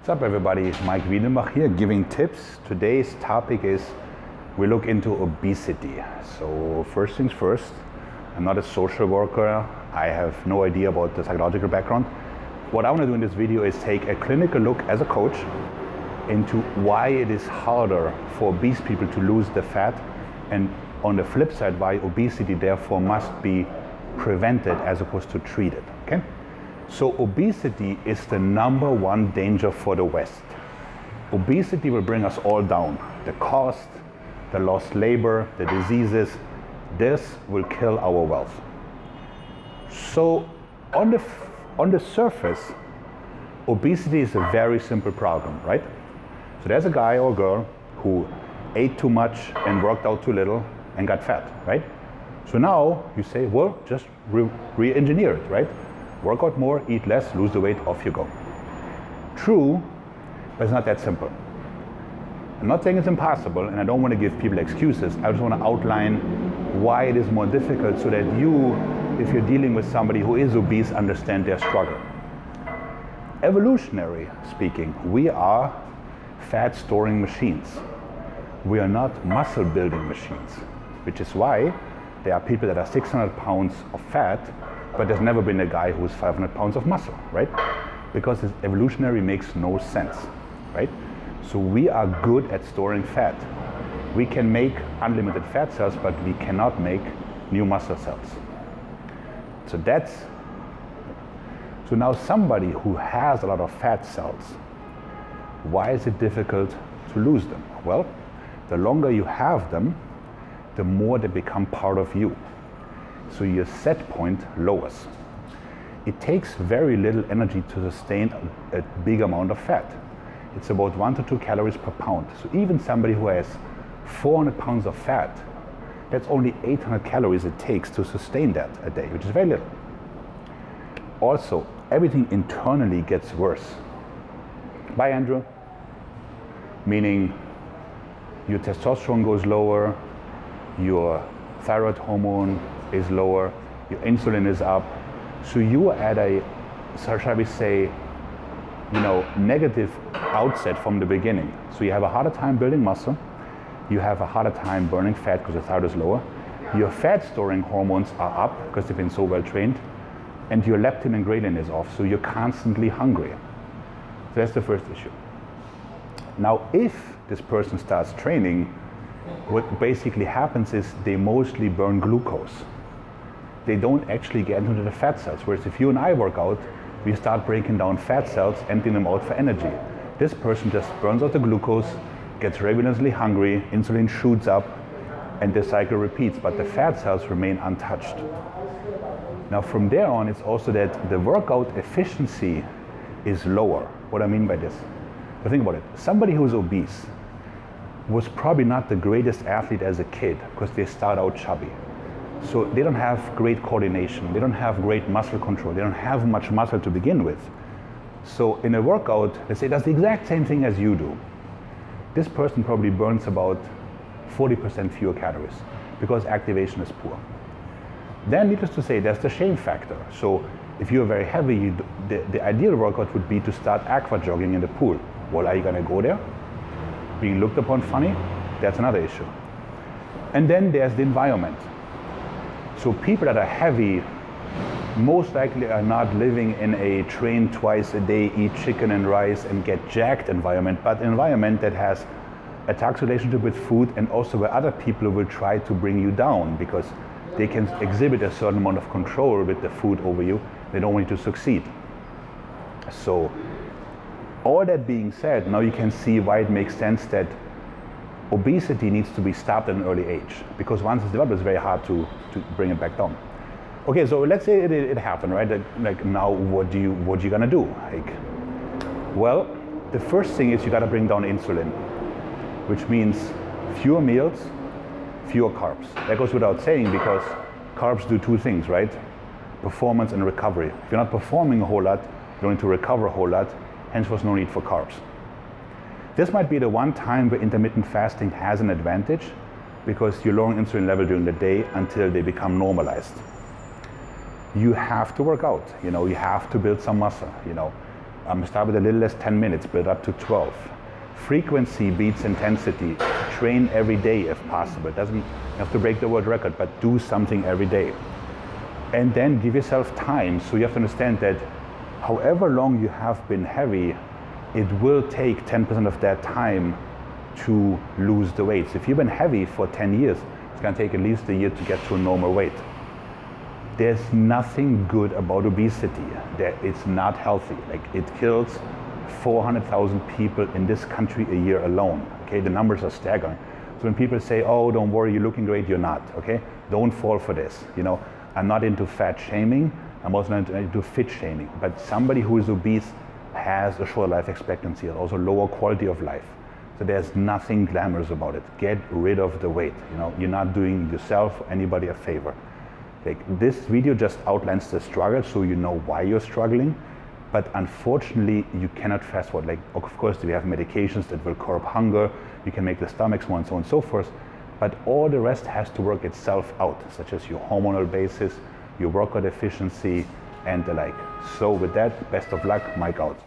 What's up everybody, Maik Wiedenbach here giving tips. Today's topic is we look into obesity. So first things first, I'm not a social worker. I have no idea about the psychological background. What I want to do in this video is take a clinical look as a coach into why it is harder for obese people to lose the fat, and on the flip side why obesity therefore must be prevented as opposed to treated. Okay? So obesity is the #1 danger for the West. Obesity will bring us all down. The cost, the lost labor, the diseases, this will kill our wealth. So on the surface, obesity is a very simple problem, right? So there's a guy or girl who ate too much and worked out too little and got fat, right? So now you say, well, just re-engineer it, right? Work out more, eat less, lose the weight, off you go. True, but it's not that simple. I'm not saying it's impossible, and I don't want to give people excuses. I just want to outline why it is more difficult so that you, if you're dealing with somebody who is obese, understand their struggle. Evolutionary speaking, we are fat storing machines. We are not muscle building machines, which is why there are people that are 600 pounds of fat, but there's never been a guy who's 500 pounds of muscle, right? Because this evolutionary makes no sense, right? So we are good at storing fat. We can make unlimited fat cells, but we cannot make new muscle cells. So now somebody who has a lot of fat cells, why is it difficult to lose them? Well, the longer you have them, the more they become part of you. So your set point lowers. It takes very little energy to sustain a big amount of fat. It's about 1 to 2 calories per pound. So even somebody who has 400 pounds of fat, that's only 800 calories it takes to sustain that a day, which is very little. Also, everything internally gets worse. Bye, Andrew. Meaning your testosterone goes lower, your thyroid hormone is lower, your insulin is up. So you are at a, shall we say, negative outset from the beginning. So you have a harder time building muscle, you have a harder time burning fat because the thyroid is lower, your fat storing hormones are up because they've been so well trained, and your leptin and ghrelin is off, so you're constantly hungry. So that's the first issue. Now if this person starts training, what basically happens is they mostly burn glucose. They don't actually get into the fat cells, whereas if you and I work out, we start breaking down fat cells, emptying them out for energy. This person just burns out the glucose, gets ravenously hungry, insulin shoots up, and the cycle repeats, but the fat cells remain untouched. Now from there on, it's also that the workout efficiency is lower. What I mean by this? But think about it. Somebody who's obese was probably not the greatest athlete as a kid because they start out chubby. So they don't have great coordination, they don't have great muscle control, they don't have much muscle to begin with. So in a workout, let's say does the exact same thing as you do. This person probably burns about 40% fewer calories because activation is poor. Then needless to say, there's the shame factor. So if you're very heavy, the ideal workout would be to start aqua jogging in the pool. Well, are you gonna go there? Being looked upon funny? That's another issue. And then there's the environment. So people that are heavy most likely are not living in a train twice a day, eat chicken and rice and get jacked environment, but an environment that has a toxic relationship with food, and also where other people will try to bring you down because they can exhibit a certain amount of control with the food over you. They don't want you to succeed. So all that being said, now you can see why it makes sense that obesity needs to be stopped at an early age, because once it's developed, it's very hard to bring it back down. Okay, so let's say it happened, right? Like now, what you gonna do? Like, well, the first thing is you gotta bring down insulin, which means fewer meals, fewer carbs. That goes without saying because carbs do two things, right? Performance and recovery. If you're not performing a whole lot, you don't need to recover a whole lot. Hence, there's no need for carbs. This might be the one time where intermittent fasting has an advantage because you're lowering insulin level during the day until they become normalized. You have to work out, you have to build some muscle, Start with a little less, 10 minutes, build up to 12. Frequency beats intensity. Train every day if possible. It doesn't have to break the world record, but do something every day. And then give yourself time. So you have to understand that however long you have been heavy, it will take 10% of that time to lose the weight. So if you've been heavy for 10 years, it's going to take at least a year to get to a normal weight. There's nothing good about obesity. It's not healthy. Like, it kills 400,000 people in this country a year alone. Okay, the numbers are staggering. So when people say, "Oh, don't worry, you're looking great," you're not. Okay, don't fall for this. You know, I'm not into fat shaming. I'm also not into fit shaming. But somebody who is obese has a short life expectancy and also lower quality of life. So there's nothing glamorous about it. Get rid of the weight. You know, you're not doing yourself or anybody a favor. Like, this video just outlines the struggle so you know why you're struggling. But unfortunately, you cannot fast forward. Like, of course, we have medications that will curb hunger. You can make the stomach small and so on and so forth. But all the rest has to work itself out, such as your hormonal basis, your workout efficiency, and the like. So with that, best of luck, Mike out.